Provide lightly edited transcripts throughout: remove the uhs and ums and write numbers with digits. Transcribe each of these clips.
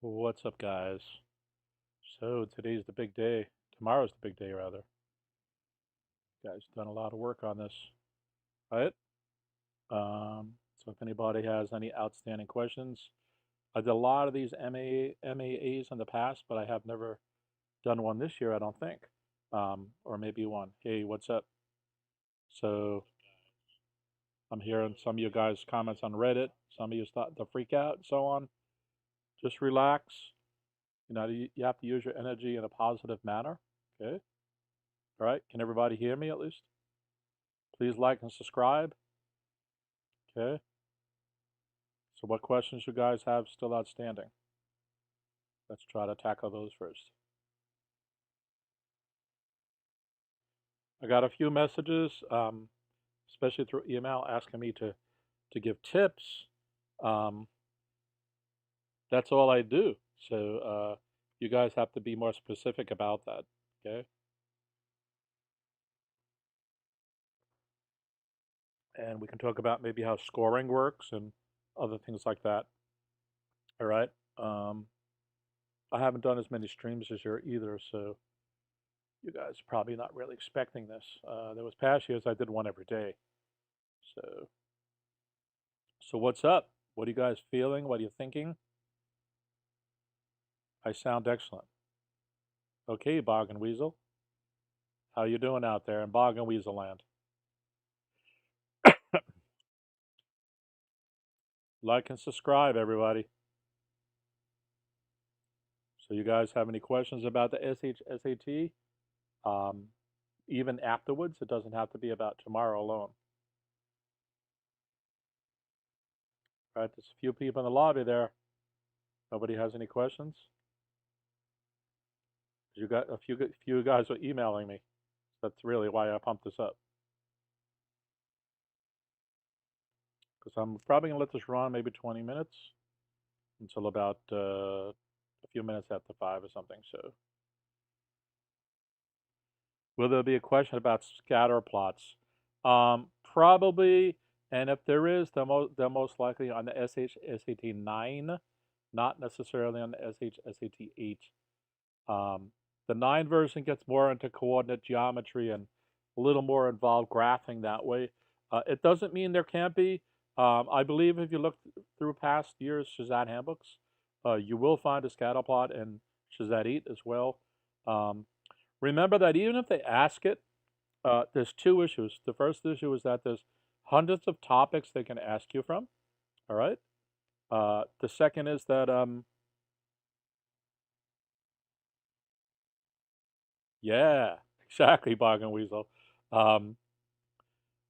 What's up, guys? So today's the big day. Tomorrow's the big day, rather. Guys, done a lot of work on this, right? So if anybody has any outstanding questions, I did a lot of these MAAs in the past, but I have never done one this year, I don't think. Or maybe one. Hey, what's up? So I'm hearing some of you guys' comments on Reddit. Some of you start to freak out and so on. Just relax. You have to use your energy in a positive manner. Okay. All right. Can everybody hear me at least? Please like and subscribe. Okay. So what questions you guys have still outstanding? Let's try to tackle those first. I got a few messages, especially through email, asking me to give tips. That's all I do. So you guys have to be more specific about that. Okay. And we can talk about maybe how scoring works and other things like that. All right. I haven't done as many streams this year either, so you guys are probably not really expecting this. There was past years I did one every day. So what's up? What are you guys feeling? What are you thinking? I sound excellent. Okay, Bog and Weasel. How you doing out there in Bog and Weasel land? Like and subscribe, everybody. So you guys have any questions about the SHSAT? Even afterwards, it doesn't have to be about tomorrow alone. All right, there's a few people in the lobby there. Nobody has any questions? You got a few guys are emailing me. That's really why I pumped this up. Because I'm probably gonna let this run maybe 20 minutes until about a few minutes after 5 or something. So, will there be a question about scatter plots? Probably. And if there is, they're most likely on the SHSAT 9, not necessarily on the SHSAT 8. The 9 version gets more into coordinate geometry and a little more involved graphing that way. It doesn't mean there can't be. I believe if you look through past years' SHSAT handbooks, you will find a scatter plot in SHSAT 8 as well. Remember that even if they ask it, there's two issues. The first issue is that there's hundreds of topics they can ask you from. All right. The second is that yeah, exactly, Bog and Weasel. Um,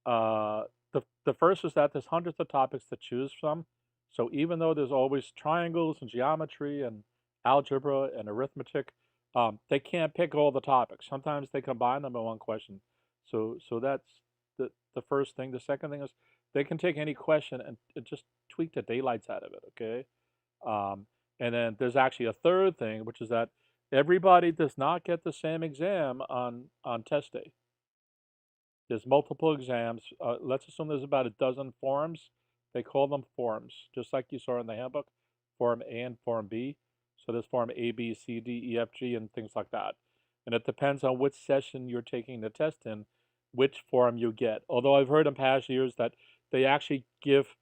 the first is that there's hundreds of topics to choose from. So even though there's always triangles and geometry and algebra and arithmetic, they can't pick all the topics. Sometimes they combine them in one question. So that's the first thing. The second thing is they can take any question and just tweak the daylights out of it. Okay. And then there's actually a third thing, which is that everybody does not get the same exam on test day. There's multiple exams. Let's assume there's about a dozen forms. They call them forms, just like you saw in the handbook, Form A and Form B. So there's Form A, B, C, D, E, F, G, and things like that. And it depends on which session you're taking the test in, which form you get. Although I've heard in past years that they actually give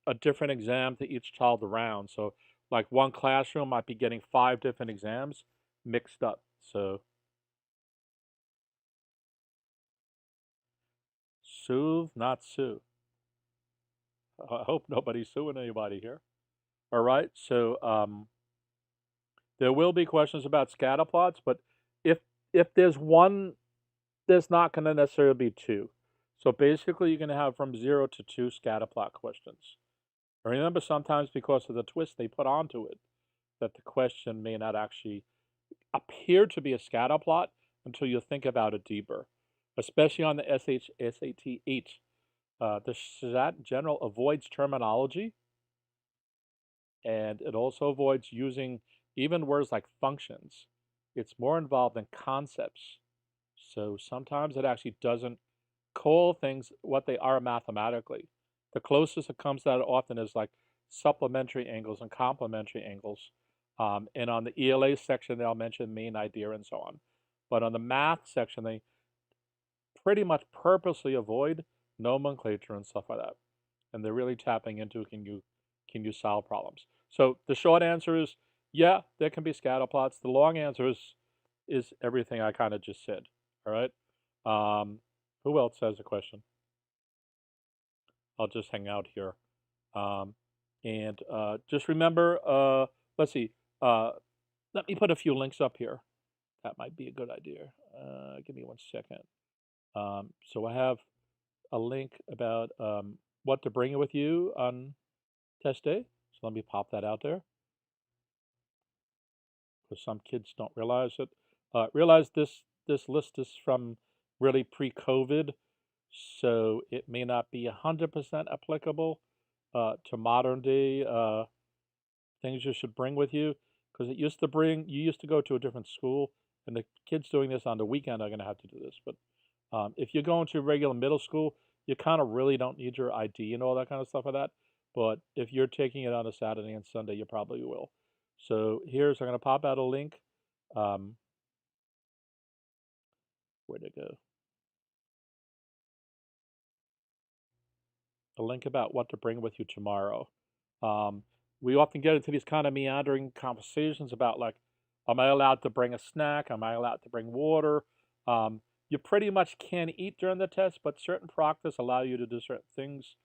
a different exam to each child around. So like one classroom might be getting 5 different exams mixed up. So soothe, not sue. I hope nobody's suing anybody here. All right, so there will be questions about scatter plots, but if there's one, there's not going to necessarily be 2. So basically, you're going to have from 0 to 2 scatter plot questions. And remember, sometimes because of the twist they put onto it, that the question may not actually appear to be a scatter plot until you think about it deeper, especially on the SHSAT 8. The SHSAT general avoids terminology, and it also avoids using even words like functions. It's more involved in concepts. So sometimes it actually doesn't call things what they are mathematically. The closest it comes to that often is like supplementary angles and complementary angles. And on the ELA section, they'll mention main idea and so on. But on the math section, they pretty much purposely avoid nomenclature and stuff like that. And they're really tapping into can you solve problems. So the short answer is yeah, there can be scatter plots. The long answer is everything I kind of just said. All right. Who else has a question? I'll just hang out here. And just remember, let's see. Let me put a few links up here. That might be a good idea. Give me 1 second. So I have a link about what to bring with you on test day. So let me pop that out there. Because some kids don't realize it. Realize this list is from really pre-COVID, so it may not be 100% applicable to modern day things you should bring with you. Because you used to go to a different school, and the kids doing this on the weekend are going to have to do this. But if you're going to regular middle school, you kind of really don't need your ID and all that kind of stuff like that. But if you're taking it on a Saturday and Sunday, you probably will. So I'm going to pop out a link. Where'd it go? A link about what to bring with you tomorrow. We often get into these kind of meandering conversations about like, am I allowed to bring a snack? Am I allowed to bring water? You pretty much can eat during the test, but certain proctors allow you to do certain things.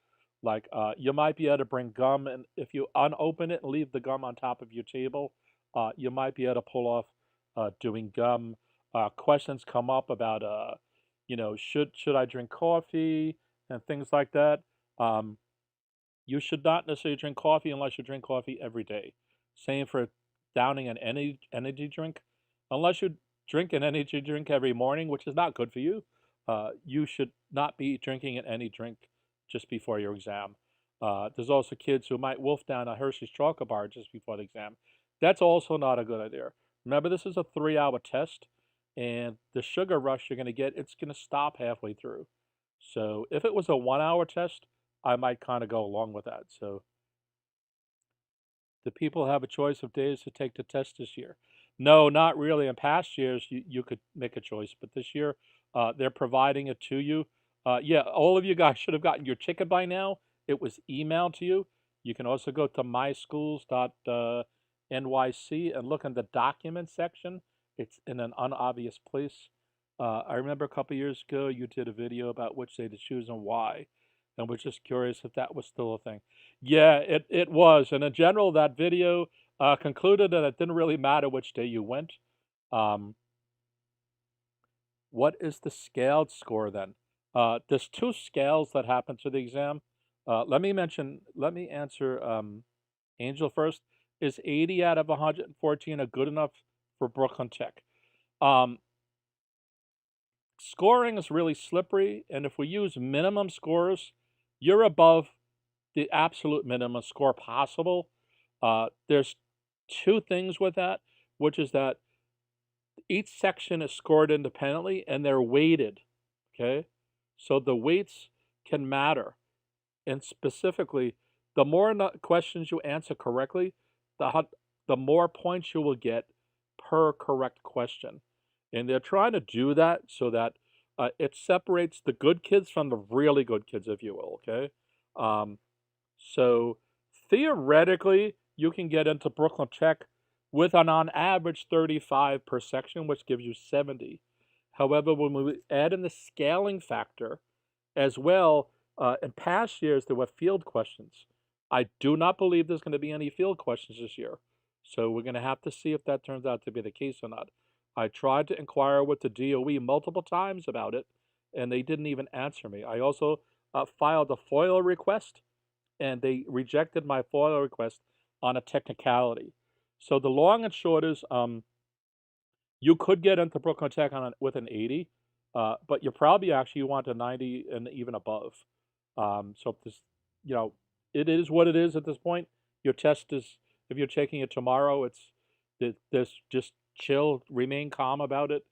Like you might be able to bring gum, and if you unopen it and leave the gum on top of your table, you might be able to pull off doing gum. Questions come up about, should I drink coffee and things like that. You should not necessarily drink coffee unless you drink coffee every day. Same for downing an energy drink. Unless you drink an energy drink every morning, which is not good for you, you should not be drinking any drink just before your exam. There's also kids who might wolf down a Hershey's chocolate bar just before the exam. That's also not a good idea. Remember, this is a 3-hour test, and the sugar rush you're going to get, it's going to stop halfway through. So if it was a 1-hour test, I might kind of go along with that. So do people have a choice of days to take the test this year? No, not really. In past years, you could make a choice, but this year, they're providing it to you. Yeah, all of you guys should have gotten your ticket by now. It was emailed to you. You can also go to myschools.nyc and look in the document section. It's in an unobvious place. I remember a couple years ago, you did a video about which day to choose and why, and was just curious if that was still a thing. Yeah, it was. And in general, that video concluded that it didn't really matter which day you went. What is the scaled score then? There's 2 scales that happen to the exam. Let me answer Angel first. Is 80 out of 114 a good enough for Brooklyn Tech? Scoring is really slippery, and if we use minimum scores, you're above the absolute minimum score possible. There's 2 things with that, which is that each section is scored independently and they're weighted, okay? So the weights can matter. And specifically, the more questions you answer correctly, the more points you will get per correct question. And they're trying to do that so that it separates the good kids from the really good kids, if you will, okay? So theoretically, you can get into Brooklyn Tech with an on average 35 per section, which gives you 70. However, when we add in the scaling factor as well, in past years, there were field questions. I do not believe there's going to be any field questions this year. So we're going to have to see if that turns out to be the case or not. I tried to inquire with the DOE multiple times about it, and they didn't even answer me. I also filed a FOIL request, and they rejected my FOIL request on a technicality. So the long and short is, you could get into Brooklyn Tech with an 80, but you probably actually want a 90 and even above. So if this, it is what it is at this point. Your test is, if you're taking it tomorrow, there's just chill, remain calm about it,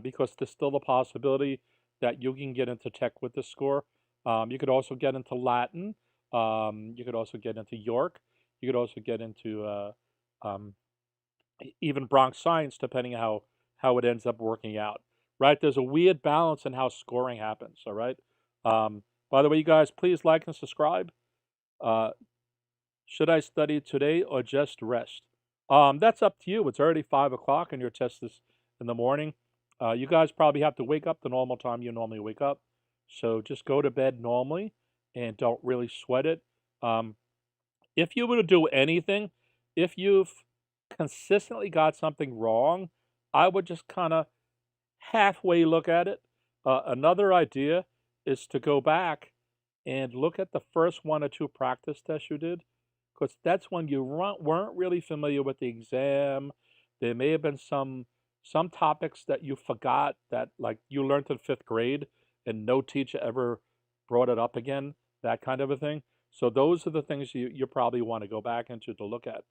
because there's still the possibility that you can get into Tech with this score. You could also get into Latin. You could also get into York. You could also get into even Bronx Science, depending how it ends up working out, right? There's a weird balance in how scoring happens, all right? By the way, you guys, please like and subscribe. Uh, should I study today or just rest? That's up to you. It's already 5 o'clock and your test is in the morning. You guys probably have to wake up the normal time you normally wake up. So just go to bed normally and don't really sweat it. If you were to do anything, if you've consistently got something wrong, I would just kind of halfway look at it. Another idea is to go back and look at the first 1 or 2 practice tests you did, because that's when you weren't really familiar with the exam. There may have been some topics that you forgot that like you learned in 5th grade and no teacher ever brought it up again, that kind of a thing. So those are the things you probably want to go back into to look at.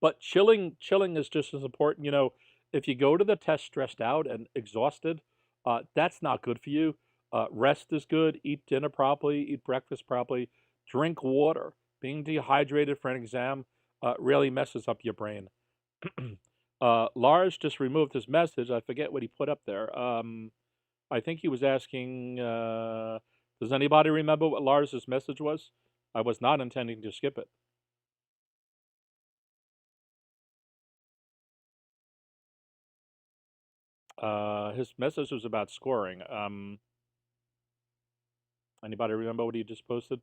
But chilling is just as important. If you go to the test stressed out and exhausted, that's not good for you. Rest is good. Eat dinner properly. Eat breakfast properly. Drink water. Being dehydrated for an exam really messes up your brain. Lars just removed his message. I forget what he put up there. I think he was asking, does anybody remember what Lars's message was? I was not intending to skip it. His message was about scoring. Anybody remember what he just posted?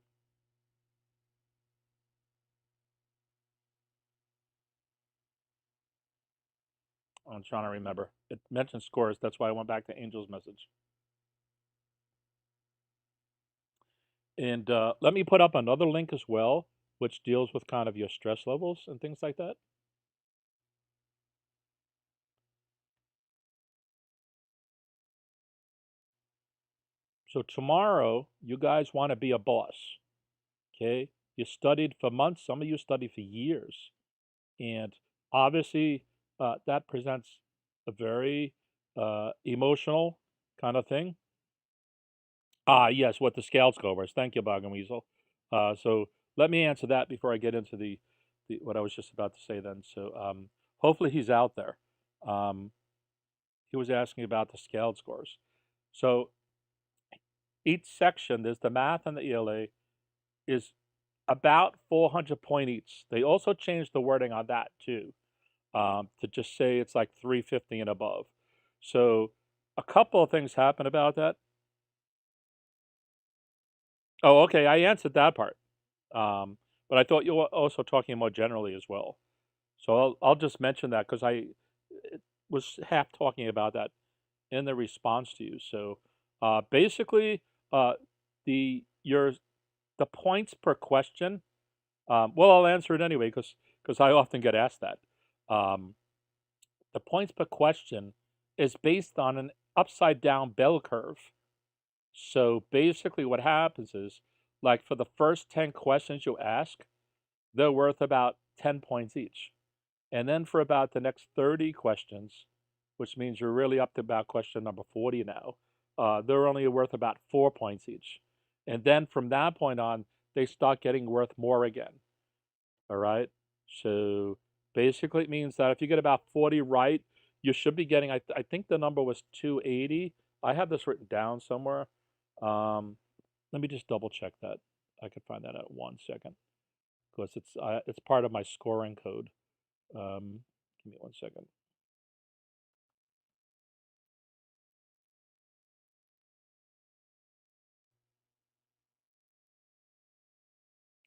I'm trying to remember. It mentioned scores. That's why I went back to Angel's message. And let me put up another link as well, which deals with kind of your stress levels and things like that. So tomorrow, you guys want to be a boss, okay? You studied for months. Some of you studied for years. And obviously, that presents a very emotional kind of thing. Yes, what the scale scores. Thank you, Bog and Weasel. So let me answer that before I get into the what I was just about to say then. So hopefully he's out there. He was asking about the scaled scores. So each section, there's the math and the ELA, is about 400 point each. They also changed the wording on that too, to just say it's like 350 and above. So a couple of things happen about that. Oh, okay, I answered that part. But I thought you were also talking more generally as well. So I'll just mention that because I was half talking about that in the response to you. So basically, the points per question. Well, I'll answer it anyway because I often get asked that. The points per question is based on an upside down bell curve. So basically, what happens is, like for the first 10 questions you ask, they're worth about 10 points each. And then for about the next 30 questions, which means you're really up to about question number 40 now, they're only worth about 4 points each. And then from that point on, they start getting worth more again. All right. So basically, it means that if you get about 40 right, you should be getting, I think the number was 280. I have this written down somewhere. Let me just double check that. I could find that at 1 second because it's part of my scoring code. Give me 1 second.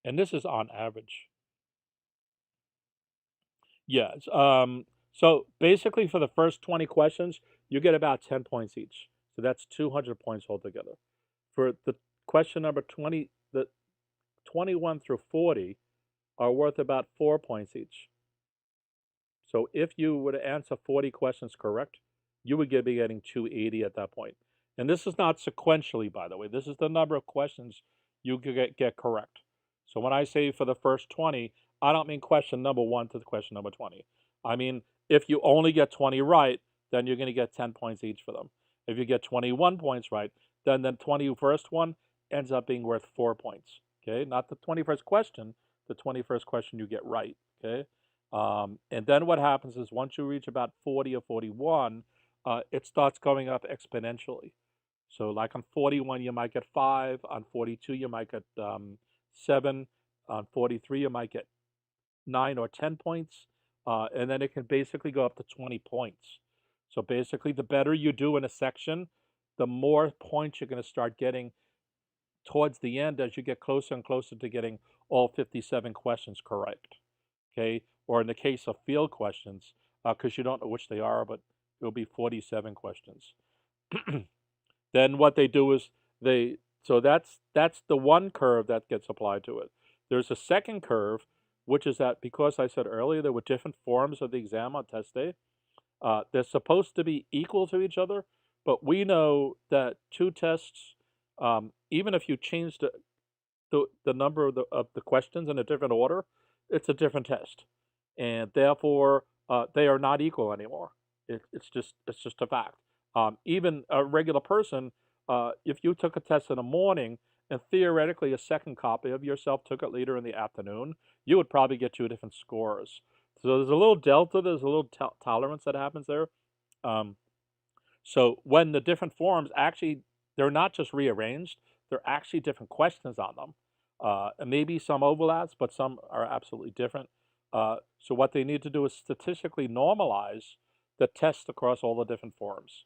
And this is on average. Yes. So basically, for the first 20 questions, you get about 10 points each. So that's 200 points altogether. For the question number 20, the 21 through 40 are worth about 4 points each. So if you were to answer 40 questions correct, you would be getting 280 at that point. And this is not sequentially, by the way. This is the number of questions you could get correct. So when I say for the first 20, I don't mean question number 1 to question number 20. I mean, if you only get 20 right, then you're going to get 10 points each for them. If you get 21 points right, then the 21st one ends up being worth 4 points. Okay, not the 21st question, the 21st question you get right. Okay, And then what happens is once you reach about 40 or 41, it starts going up exponentially. So like on 41, you might get 5. On 42, you might get 7. On 43, you might get 9 or 10 points. And then it can basically go up to 20 points. So basically, the better you do in a section, the more points you're going to start getting towards the end as you get closer and closer to getting all 57 questions correct. Okay? Or in the case of field questions, because you don't know which they are, but it'll be 47 questions. Then what they do is so that's the one curve that gets applied to it. There's a second curve, which is that because I said earlier there were different forms of the exam on test day, they're supposed to be equal to each other, but we know that two tests, even if you change the number of the questions in a different order, it's a different test, and therefore they are not equal anymore. It's just a fact. Even a regular person, if you took a test in the morning and theoretically a second copy of yourself took it later in the afternoon, you would probably get two different scores. So there's a little delta, there's a little tolerance that happens there. So when the different forms actually, they're not just rearranged, they're actually different questions on them. And maybe some overlaps, but some are absolutely different. So what they need to do is statistically normalize the test across all the different forms.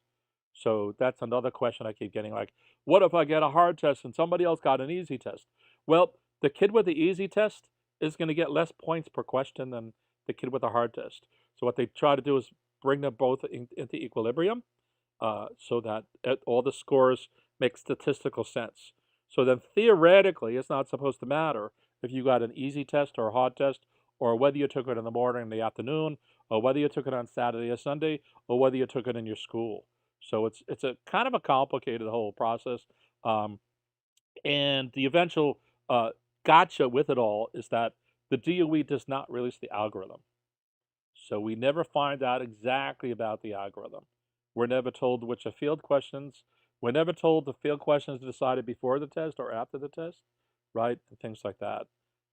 So that's another question I keep getting, like, what if I get a hard test and somebody else got an easy test? Well, the kid with the easy test is going to get less points per question than the kid with a hard test. So what they try to do is bring them both into equilibrium, so that all the scores make statistical sense. So then theoretically, it's not supposed to matter if you got an easy test or a hard test, or whether you took it in the morning, in the afternoon, or whether you took it on Saturday or Sunday, or whether you took it in your school. So it's a kind of a complicated whole process. And the eventual gotcha with it all is that the DOE does not release the algorithm. So we never find out exactly about the algorithm. We're never told which are field questions. We're never told the field questions are decided before the test or after the test, right? And things like that.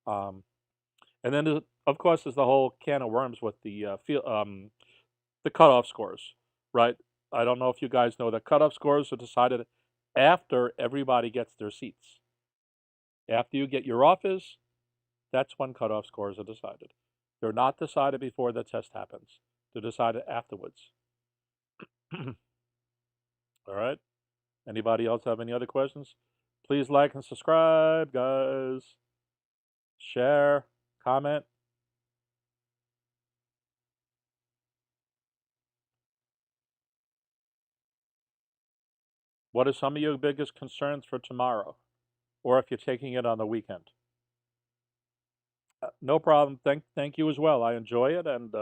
And then, of course, there's the whole can of worms with the the cutoff scores, right? I don't know if you guys know that cutoff scores are decided after everybody gets their seats. After you get your office, that's when cutoff scores are decided. They're not decided before the test happens. They're decided afterwards. All right. Anybody else have any other questions? Please like and subscribe, guys. Share, comment. What are some of your biggest concerns for tomorrow? Or if you're taking it on the weekend? No problem. Thank you as well. I enjoy it, and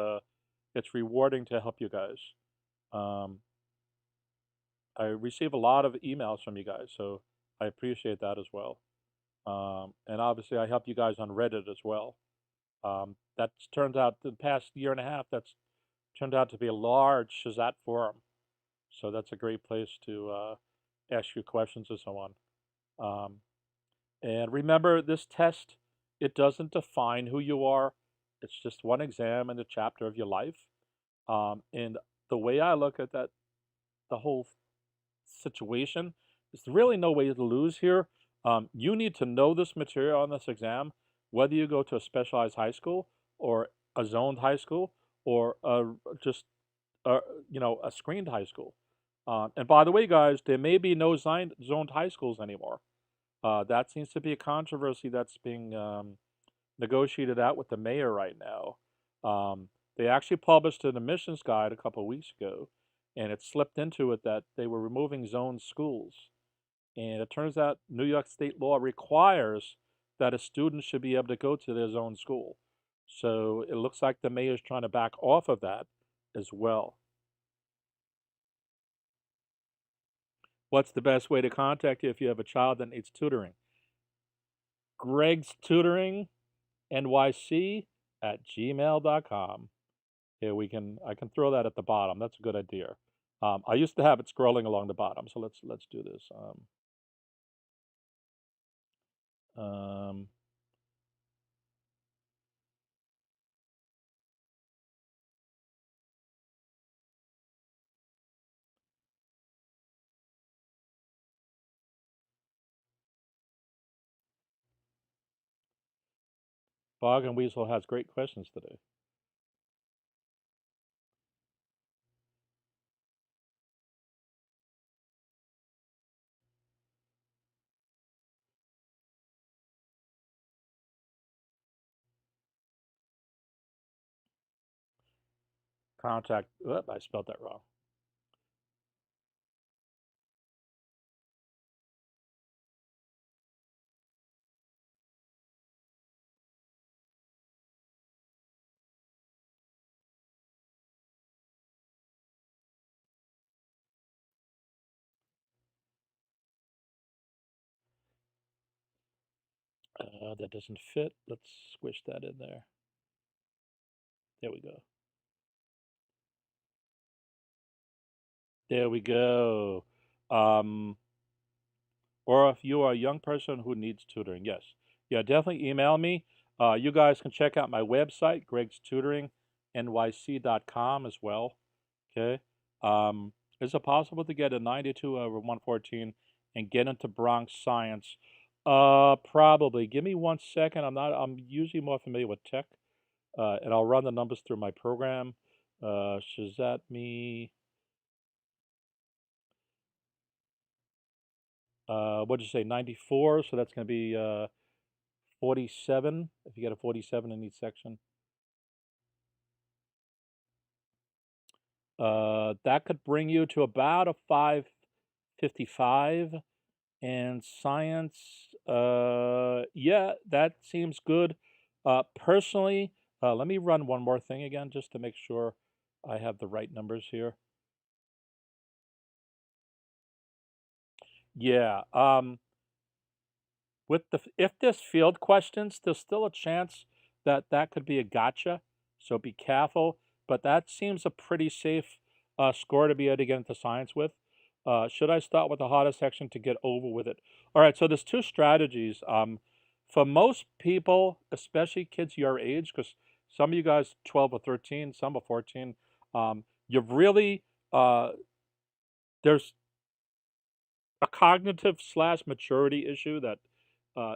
it's rewarding to help you guys. Um, I receive a lot of emails from you guys, so I appreciate that as well. And obviously, I help you guys on Reddit as well. That's turned out the past year and a half. That's turned out to be a large SHSAT forum, so that's a great place to ask you questions and so on. Um, and remember, this test, it doesn't define who you are. It's just one exam in the chapter of your life. And the way I look at that, the whole situation, there's really no way to lose here. You need to know this material on this exam, whether you go to a specialized high school or a zoned high school or just a screened high school. And by the way, guys, there may be no zoned high schools anymore. That seems to be a controversy that's being negotiated out with the mayor right now. They actually published an admissions guide a couple of weeks ago, and it slipped into it that they were removing zoned schools. And it turns out New York state law requires that a student should be able to go to their zone school. So it looks like the mayor's trying to back off of that as well. What's the best way to contact you if you have a child that needs tutoring? GregsTutoringNYC at gmail.com. Here I can throw that at the bottom. That's a good idea. I used to have it scrolling along the bottom, so let's do this. Um, Bog and Weasel has great questions today. Contact, I spelled that wrong. That doesn't fit. Let's squish that in there. There we go. There we go. Or if you are a young person who needs tutoring, yes. Yeah, definitely email me. You guys can check out my website, GregsTutoringNYC.com as well. Okay. Is it possible to get a 92 over 114 and get into Bronx Science? Probably. Give me 1 second. I'm usually more familiar with tech. And I'll run the numbers through my program. SHSAT me. What'd you say? 94. So that's going to be 47. If you get a 47 in each section. That could bring you to about a 555. And science, yeah, that seems good. Personally, let me run one more thing again just to make sure I have the right numbers here. Yeah, if there's field questions, there's still a chance that that could be a gotcha. So be careful. But that seems a pretty safe score to be able to get into science with. Should I start with the hardest section to get over with it? All right. So there's two strategies. For most people, especially kids your age, because some of you guys 12 or 13, some are 14. You've really there's a cognitive / maturity issue that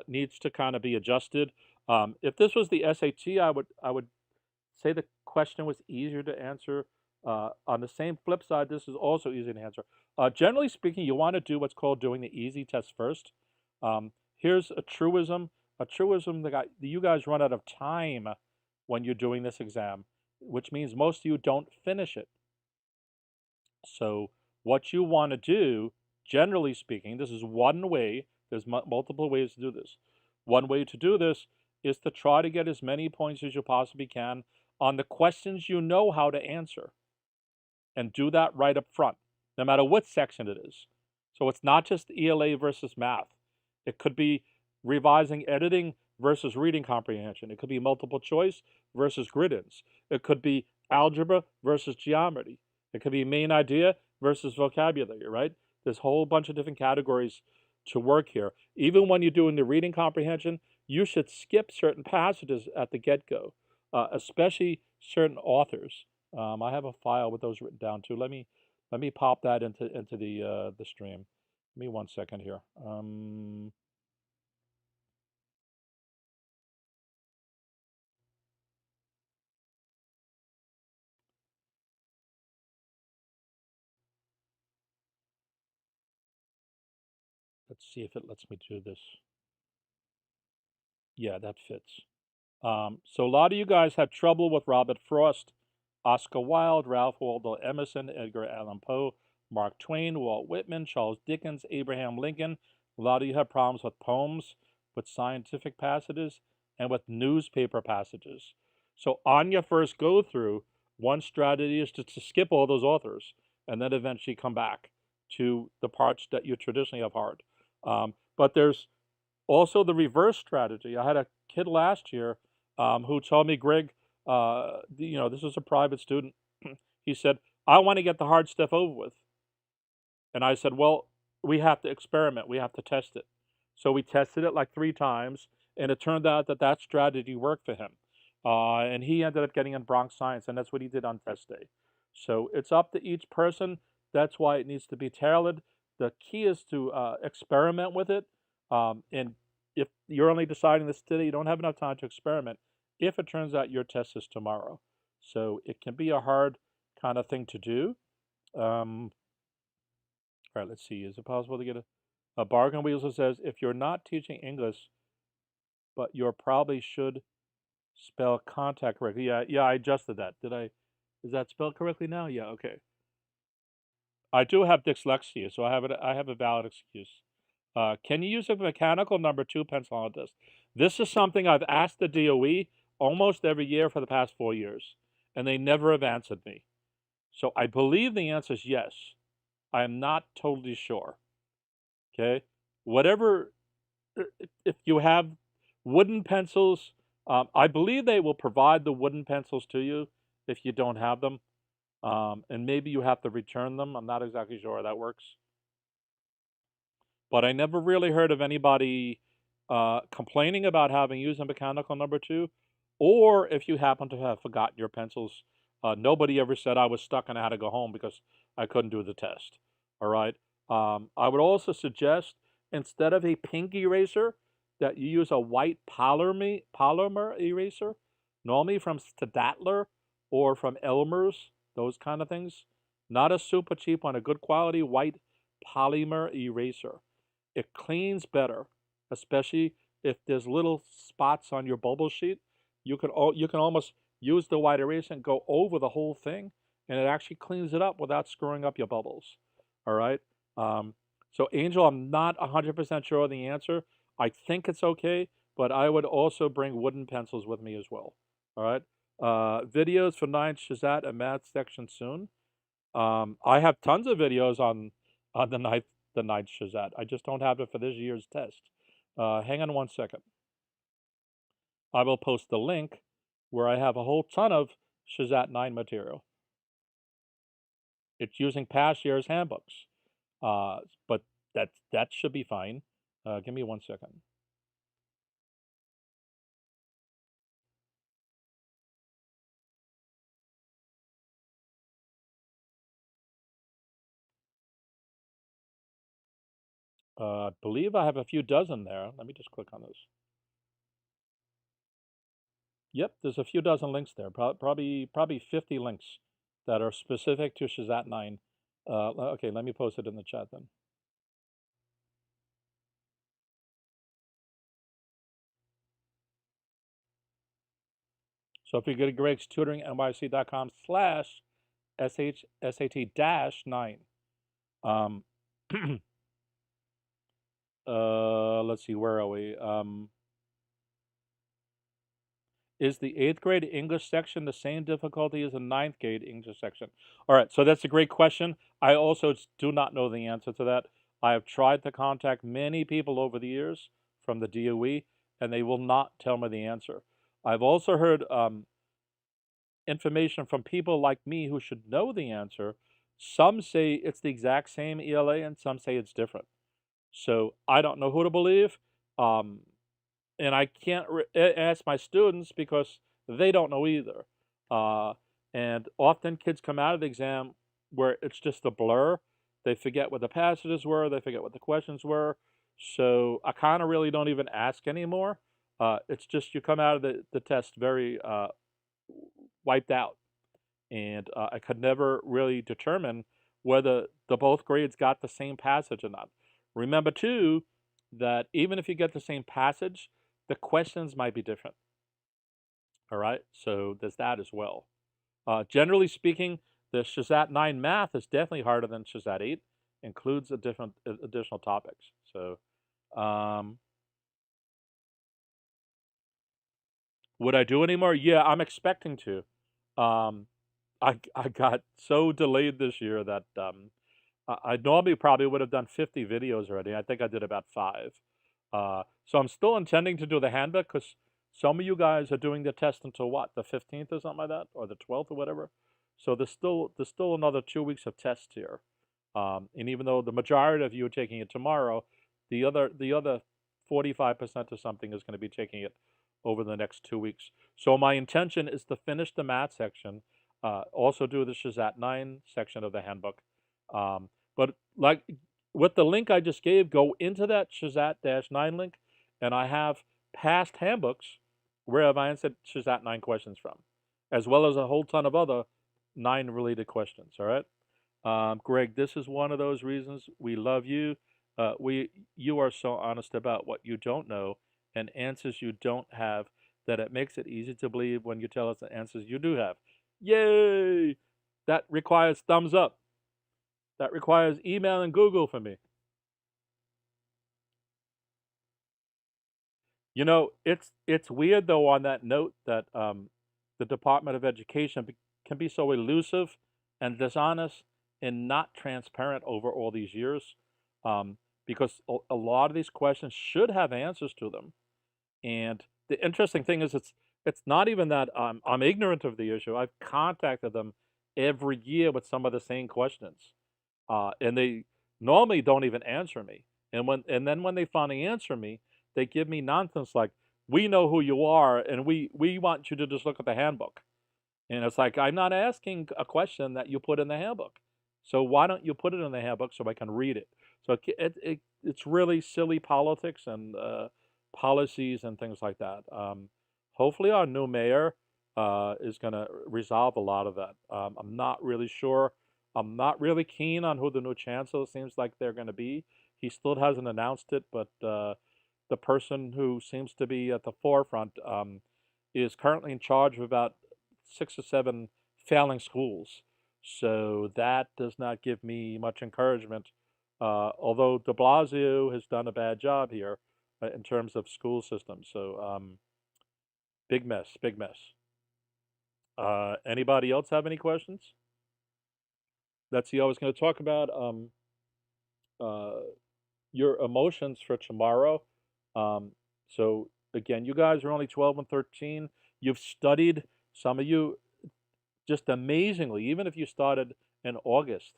needs to kind of be adjusted. If this was the SAT, I would say the question was easier to answer. On the same flip side, this is also easy to answer. Generally speaking, you want to do what's called doing the easy test first. Here's a truism. A truism that you guys run out of time when you're doing this exam, which means most of you don't finish it. So what you want to do, generally speaking, this is one way. There's multiple ways to do this. One way to do this is to try to get as many points as you possibly can on the questions you know how to answer. And do that right up front, no matter what section it is. So it's not just ELA versus math. It could be revising editing versus reading comprehension. It could be multiple choice versus grid-ins. It could be algebra versus geometry. It could be main idea versus vocabulary, right? There's a whole bunch of different categories to work here. Even when you're doing the reading comprehension, you should skip certain passages at the get-go, especially certain authors. I have a file with those written down too. Let me pop that into the stream. Give me 1 second here. Let's see if it lets me do this. Yeah, that fits. So a lot of you guys had trouble with Robert Frost, Oscar Wilde, Ralph Waldo Emerson, Edgar Allan Poe, Mark Twain, Walt Whitman, Charles Dickens, Abraham Lincoln. A lot of you have problems with poems, with scientific passages, and with newspaper passages. So on your first go through, one strategy is to skip all those authors and then eventually come back to the parts that you traditionally have hard. But there's also the reverse strategy. I had a kid last year who told me, Greg, this was a private student. He said, I want to get the hard stuff over with. And I said, well, we have to experiment. We have to test it. So we tested it like 3 times, and it turned out that that strategy worked for him. And he ended up getting in Bronx Science, and that's what he did on test day. So it's up to each person. That's why it needs to be tailored. The key is to experiment with it. And if you're only deciding this today, you don't have enough time to experiment. if it turns out your test is tomorrow. So it can be a hard kind of thing to do. All right, let's see. Is it possible to get a Bargain Weasel says, if you're not teaching English, but you probably should spell contact correctly. Yeah, I adjusted that. Is that spelled correctly now? Yeah, okay. I do have dyslexia, so I have a valid excuse. Can you use a mechanical number 2 pencil on a test? This is something I've asked the DOE almost every year for the past 4 years, and they never have answered me. So I believe the answer is yes. I am not totally sure. Okay? Whatever, if you have wooden pencils, I believe they will provide the wooden pencils to you if you don't have them. And maybe you have to return them. I'm not exactly sure how that works. But I never really heard of anybody complaining about having used a mechanical number 2, or if you happen to have forgotten your pencils. Nobody ever said I was stuck and I had to go home because I couldn't do the test. All right. I would also suggest, instead of a pink eraser, that you use a white polymer eraser, normally from Staedtler or from Elmer's, those kind of things. Not a super cheap one, a good quality white polymer eraser. It cleans better, especially if there's little spots on your bubble sheet. You can almost use the white eraser and go over the whole thing, and it actually cleans it up without screwing up your bubbles. All right. So Angel, I'm not 100% sure of the answer. I think it's okay, but I would also bring wooden pencils with me as well. All right. Videos for 9th SHSAT and math section soon. I have tons of videos on the 9th SHSAT. I just don't have it for this year's test. Hang on one second. I will post the link where I have a whole ton of SHSAT 9 material. It's using past year's handbooks, but that should be fine. Give me one second. I believe I have a few dozen there. Let me just click on this. Yep, there's a few dozen links there. Probably 50 links that are specific to SHSAT 9. Okay, let me post it in the chat then. So if you go to GregsTutoringNYC.com/SHSAT-9, let's see, where are we? Is the 8th grade English section the same difficulty as the 9th grade English section? All right, so that's a great question. I also do not know the answer to that. I have tried to contact many people over the years from the DOE, and they will not tell me the answer. I've also heard information from people like me who should know the answer. Some say it's the exact same ELA, and some say it's different. So I don't know who to believe. And I can't ask my students because they don't know either. And often kids come out of the exam where it's just a blur. They forget what the passages were. They forget what the questions were. So I kind of really don't even ask anymore. It's just you come out of the test very wiped out. And I could never really determine whether the both grades got the same passage or not. Remember, too, that even if you get the same passage, the questions might be different. All right, so there's that as well. Generally speaking, the SHSAT 9 math is definitely harder than SHSAT 8, includes additional topics. So would I do any more? Yeah, I'm expecting to. I got so delayed this year that I normally probably would have done 50 videos already. I think I did about 5. So I'm still intending to do the handbook because some of you guys are doing the test until what, the 15th or something like that, or the 12th or whatever. So there's still another 2 weeks of tests here. And even though the majority of you are taking it tomorrow, the other 45% or something is going to be taking it over the next 2 weeks. So my intention is to finish the math section, also do the SHSAT 9 section of the handbook. But like with the link I just gave, go into that SHSAT-9 link, and I have past handbooks Where have I answered SHSAT 9 questions from? As well as a whole ton of other 9 related questions, all right? Greg, this is one of those reasons we love you. You are so honest about what you don't know and answers you don't have that it makes it easy to believe when you tell us the answers you do have. Yay! That requires thumbs up. That requires email and Google for me. You know, it's weird though on that note that the Department of Education can be so elusive and dishonest and not transparent over all these years, because a lot of these questions should have answers to them. And the interesting thing is, it's not even that I'm ignorant of the issue. I've contacted them every year with some of the same questions, and they normally don't even answer me. And then when they finally answer me, they give me nonsense like, "We know who you are, and we want you to just look at the handbook." And it's like, I'm not asking a question that you put in the handbook. So why don't you put it in the handbook so I can read it? So it's really silly politics and policies and things like that. Hopefully, our new mayor is going to resolve a lot of that. I'm not really sure. I'm not really keen on who the new chancellor seems like they're going to be. He still hasn't announced it, but the person who seems to be at the forefront is currently in charge of about 6 or 7 failing schools. So that does not give me much encouragement. Although de Blasio has done a bad job here in terms of school systems. So big mess, big mess. Anybody else have any questions? Let's see. I was going to talk about uh, your emotions for tomorrow. So again, you guys are only 12 and 13. You've studied, some of you just amazingly, even if you started in August.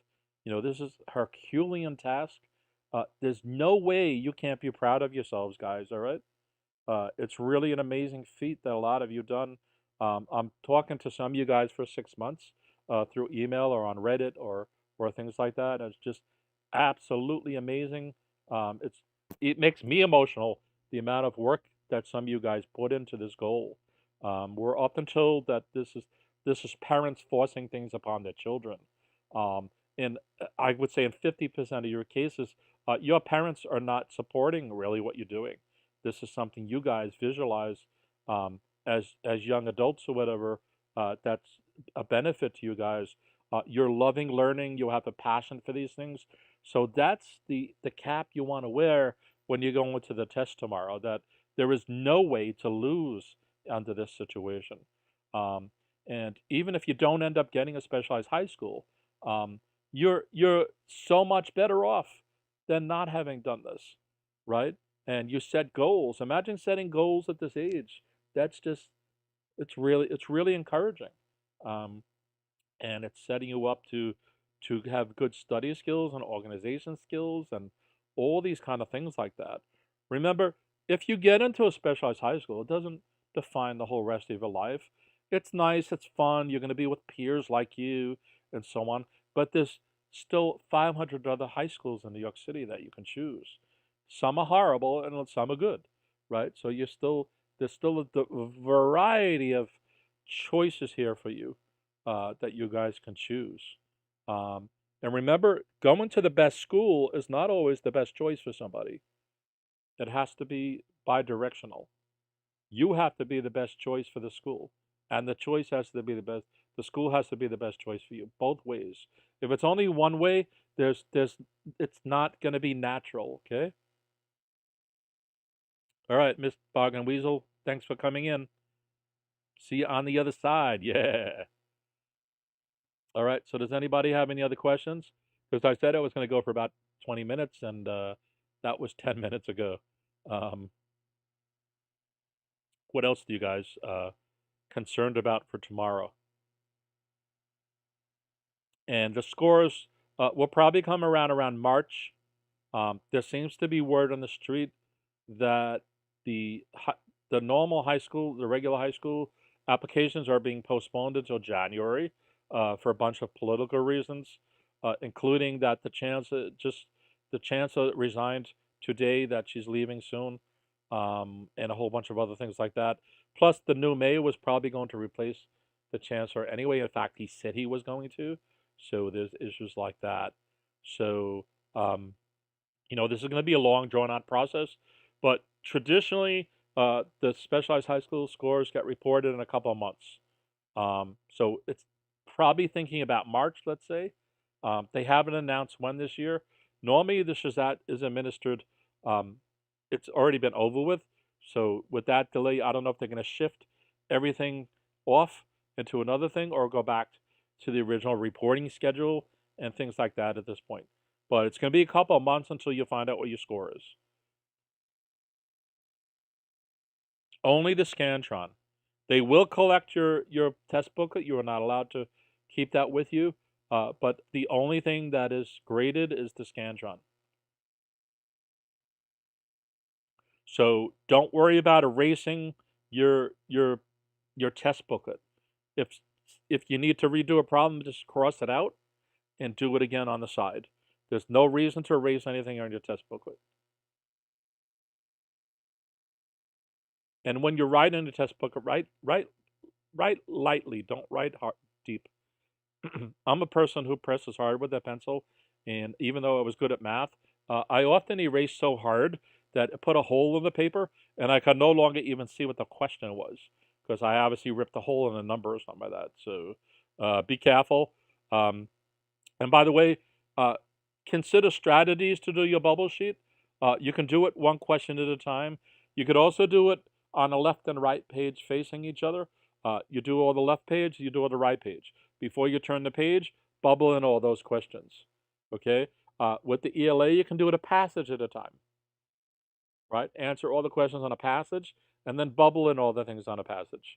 You know, this is Herculean task. There's no way you can't be proud of yourselves, guys, all right? It's really an amazing feat that a lot of you done. I'm talking to some of you guys for 6 months through email or on Reddit or things like that. It's just absolutely amazing. It makes me emotional, the amount of work that some of you guys put into this goal. We're often told that this is parents forcing things upon their children. And I would say in 50% of your cases, your parents are not supporting really what you're doing. This is something you guys visualize as young adults or whatever. That's a benefit to you guys. You're loving learning. You have a passion for these things. So that's the cap you want to wear when you go into the test tomorrow. That there is no way to lose under this situation. Um, and even if you don't end up getting a specialized high school, um, you're so much better off than not having done this, right? And you set goals. Imagine setting goals at this age. That's just it's really encouraging, um, and it's setting you up to have good study skills and organization skills and all these kind of things like that. Remember, if you get into a specialized high school, it doesn't define the whole rest of your life. It's nice, it's fun, you're going to be with peers like you and so on, but there's still 500 other high schools in New York City that you can choose. Some are horrible and some are good, right? So there's still a variety of choices here for you that you guys can choose. Um, and remember, going to the best school is not always the best choice for somebody. It has to be bi-directional. You have to be the best choice for the school, and the choice has to be the best. The school has to be the best choice for you, both ways. If it's only one way, it's not going to be natural. Okay. All right, Miss Bargain Weasel. Thanks for coming in. See you on the other side. Yeah. All right. So does anybody have any other questions? Because I said I was going to go for about 20 minutes, and that was 10 minutes ago. Um, what else do you guys concerned about for tomorrow? And the scores will probably come around March. There seems to be word on the street that the normal high school, the regular high school applications are being postponed until January for a bunch of political reasons, including that the chancellor resigned today, that she's leaving soon, and a whole bunch of other things like that. Plus, the new mayor was probably going to replace the chancellor anyway. In fact, he said he was going to. So there's issues like that. So, um, this is going to be a long, drawn-out process. But traditionally, the specialized high school scores get reported in a couple of months. So it's probably thinking about March, let's say. They haven't announced when this year. Normally, the SHSAT is administered. It's already been over with. So with that delay, I don't know if they're going to shift everything off into another thing or go back to the original reporting schedule and things like that at this point. But it's going to be a couple of months until you find out what your score is. Only the Scantron. They will collect your test booklet. You are not allowed to keep that with you. But the only thing that is graded is the Scantron. So don't worry about erasing your test booklet. If you need to redo a problem, just cross it out and do it again on the side. There's no reason to erase anything on your test booklet. And when you're writing the test booklet, write lightly. Don't write hard, deep. I'm a person who presses hard with a pencil, and even though I was good at math, I often erase so hard that it put a hole in the paper, and I could no longer even see what the question was, because I obviously ripped a hole in a number or something like that. So be careful. And by the way, consider strategies to do your bubble sheet. You can do it one question at a time. You could also do it on a left and right page facing each other. You do all the left page, you do all the right page. Before you turn the page, bubble in all those questions. Okay? With the ELA, you can do it a passage at a time. Right? Answer all the questions on a passage, and then bubble in all the things on a passage.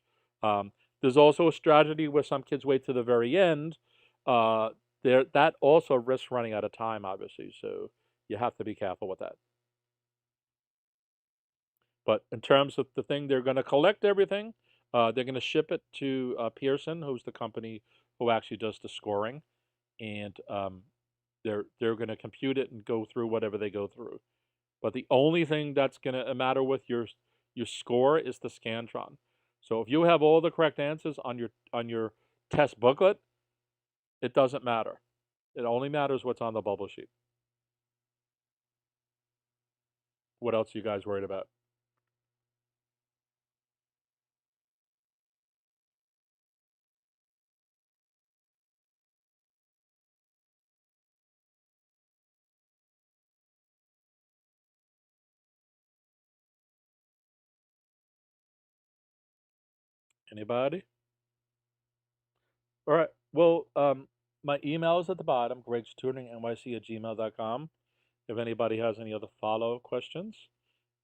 There's also a strategy where some kids wait to the very end. That also risks running out of time, obviously, so you have to be careful with that. But in terms of the thing, they're going to collect everything. They're going to ship it to Pearson, who's the company who actually does the scoring, and they're going to compute it and go through whatever they go through. But the only thing that's going to matter with your score is the Scantron. So if you have all the correct answers on your test booklet, it doesn't matter. It only matters what's on the bubble sheet. What else are you guys worried about? Anybody? All right. Well, my email is at the bottom, GregsTutoringNYC@gmail.com. If anybody has any other follow-up questions.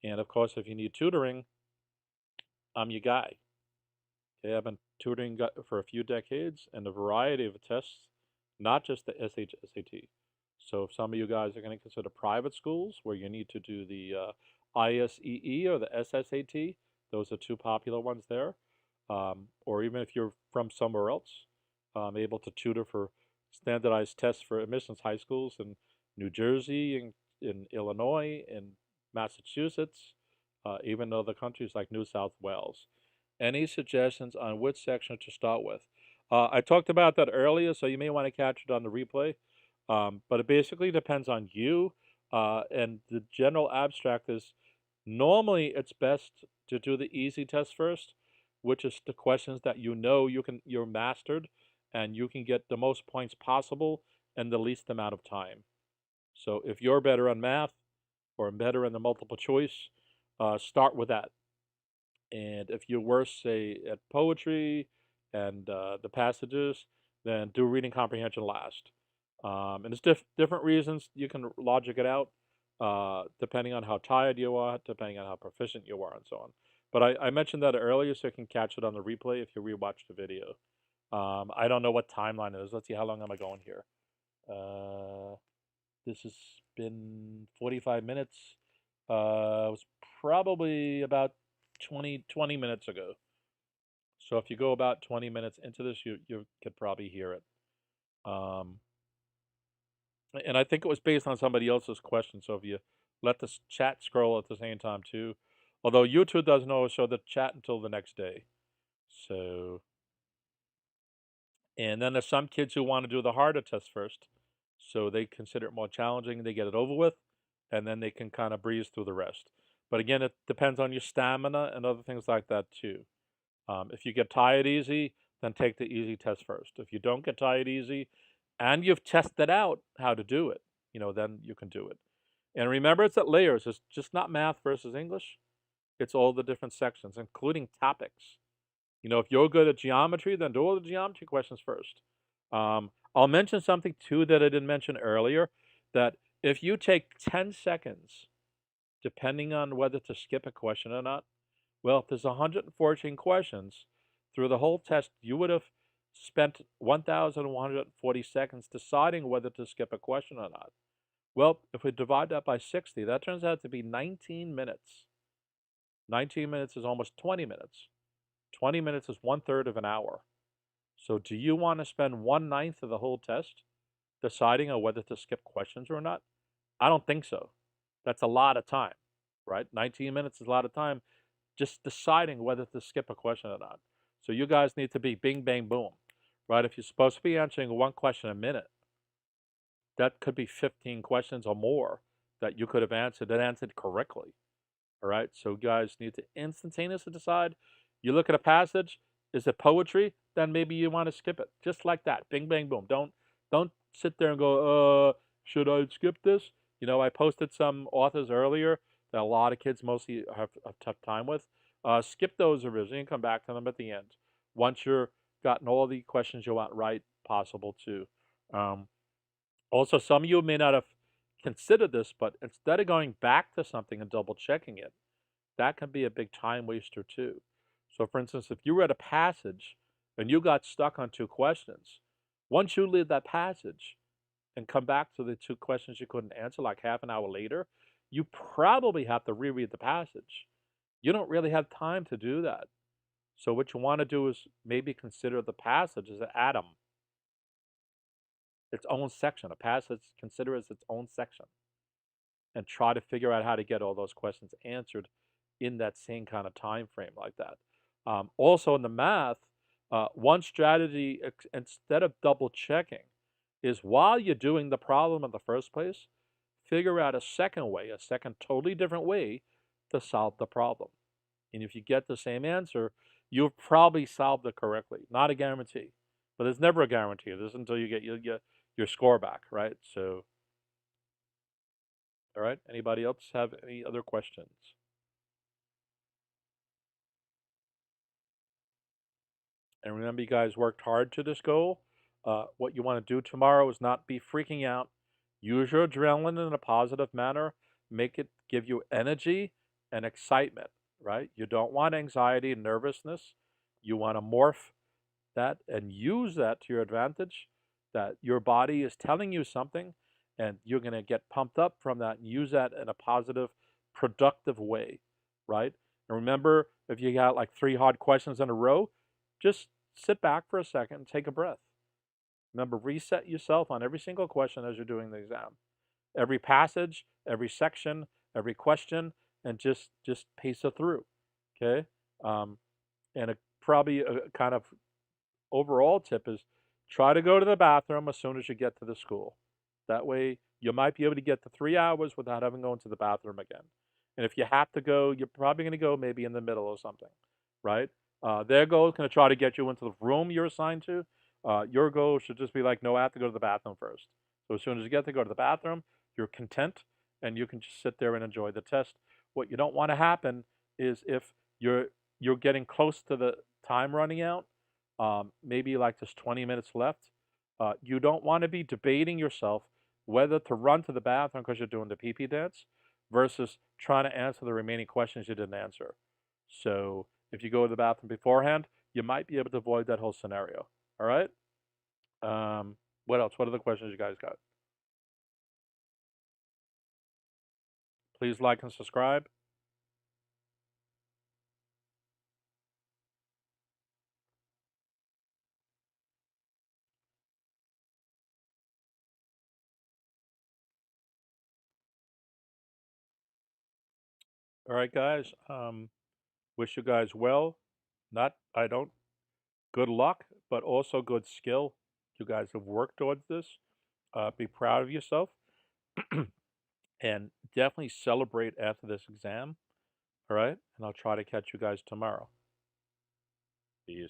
And of course, if you need tutoring, I'm your guy. Okay, I've been tutoring for a few decades and a variety of tests, not just the SHSAT. So if some of you guys are going to consider private schools where you need to do the ISEE or the SSAT, those are two popular ones there. Or even if you're from somewhere else, I'm able to tutor for standardized tests for admissions high schools in New Jersey, in Illinois, in Massachusetts, even other countries like New South Wales. Any suggestions on which section to start with? I talked about that earlier, so you may want to catch it on the replay. But it basically depends on you. And the general abstract is normally it's best to do the easy test first, which is the questions that you're mastered and you can get the most points possible in the least amount of time. So if you're better on math or better in the multiple choice, start with that. And if you're worse, say, at poetry and the passages, then do reading comprehension last. And there's different reasons you can logic it out, depending on how tired you are, depending on how proficient you are, and so on. But I mentioned that earlier, so you can catch it on the replay if you rewatch the video. I don't know what timeline it is. Let's see, how long am I going here? This has been 45 minutes. It was probably about 20 minutes ago. So if you go about 20 minutes into this, you could probably hear it. And I think it was based on somebody else's question. So if you let the chat scroll at the same time too, Although YouTube doesn't always show the chat until the next day. So, and then there's some kids who want to do the harder test first. So they consider it more challenging, they get it over with, and then they can kind of breeze through the rest. But again, it depends on your stamina and other things like that too. If you get tired easy, then take the easy test first. If you don't get tired easy and you've tested out how to do it, then you can do it. And remember, it's at layers. It's just not math versus English. It's all the different sections, including topics. If you're good at geometry, then do all the geometry questions first. I'll mention something too that I didn't mention earlier, that if you take 10 seconds, depending on whether to skip a question or not, well, if there's 114 questions through the whole test, you would have spent 1,140 seconds deciding whether to skip a question or not. Well, if we divide that by 60, that turns out to be 19 minutes. 19 minutes is almost 20 minutes. 20 minutes is 1/3 of an hour. So do you want to spend 1/9 of the whole test deciding on whether to skip questions or not? I don't think so. That's a lot of time, right? 19 minutes is a lot of time just deciding whether to skip a question or not. So you guys need to be bing, bang, boom, right? If you're supposed to be answering one question a minute, that could be 15 questions or more that you could have answered and answered correctly. All right. So you guys need to instantaneously decide. You look at a passage, is it poetry? Then maybe you want to skip it. Just like that. Bing, bang, boom. Don't sit there and go, should I skip this? I posted some authors earlier that a lot of kids mostly have a tough time with. Skip those originally and come back to them at the end. Once you're gotten all the questions you want right, possible too. Also, some of you may not have considered this, but instead of going back to something and double checking it, that can be a big time waster too. So for instance, if you read a passage and you got stuck on 2 questions, once you leave that passage and come back to the 2 questions you couldn't answer like half an hour later, you probably have to reread the passage. You don't really have time to do that. So what you want to do is maybe consider the passage as an atom, its own section. A passage, consider as its own section, and try to figure out how to get all those questions answered in that same kind of time frame like that. Also in the math, one strategy, instead of double checking, is while you're doing the problem in the first place, figure out a second way, a second totally different way to solve the problem. And if you get the same answer, you've probably solved it correctly. Not a guarantee, but there's never a guarantee. This is until you get your score back, right? So, all right. Anybody else have any other questions? And remember, you guys worked hard to this goal. What you want to do tomorrow is not be freaking out. Use your adrenaline in a positive manner. Make it give you energy and excitement, right? You don't want anxiety and nervousness. You want to morph that and use that to your advantage, that your body is telling you something and you're going to get pumped up from that and use that in a positive, productive way, right? And remember, if you got like 3 hard questions in a row, just sit back for a second and take a breath. Remember, reset yourself on every single question as you're doing the exam. Every passage, every section, every question, and just pace it through, okay? And probably a kind of overall tip is try to go to the bathroom as soon as you get to the school. That way, you might be able to get to 3 hours without having to go into the bathroom again. And if you have to go, you're probably going to go maybe in the middle or something, right? Their goal is going to try to get you into the room you're assigned to. Your goal should just be like, no, I have to go to the bathroom first. So as soon as you get to go to the bathroom, you're content and you can just sit there and enjoy the test. What you don't want to happen is if you're getting close to the time running out, maybe like there's 20 minutes left, you don't want to be debating yourself whether to run to the bathroom because you're doing the pee-pee dance versus trying to answer the remaining questions you didn't answer. So if you go to the bathroom beforehand, you might be able to avoid that whole scenario. All right? What else? What other questions you guys got? Please like and subscribe. All right, guys. Wish you guys well. Not, I don't, good luck, but also good skill. You guys have worked towards this. Be proud of yourself and definitely celebrate after this exam. All right. And I'll try to catch you guys tomorrow. Peace.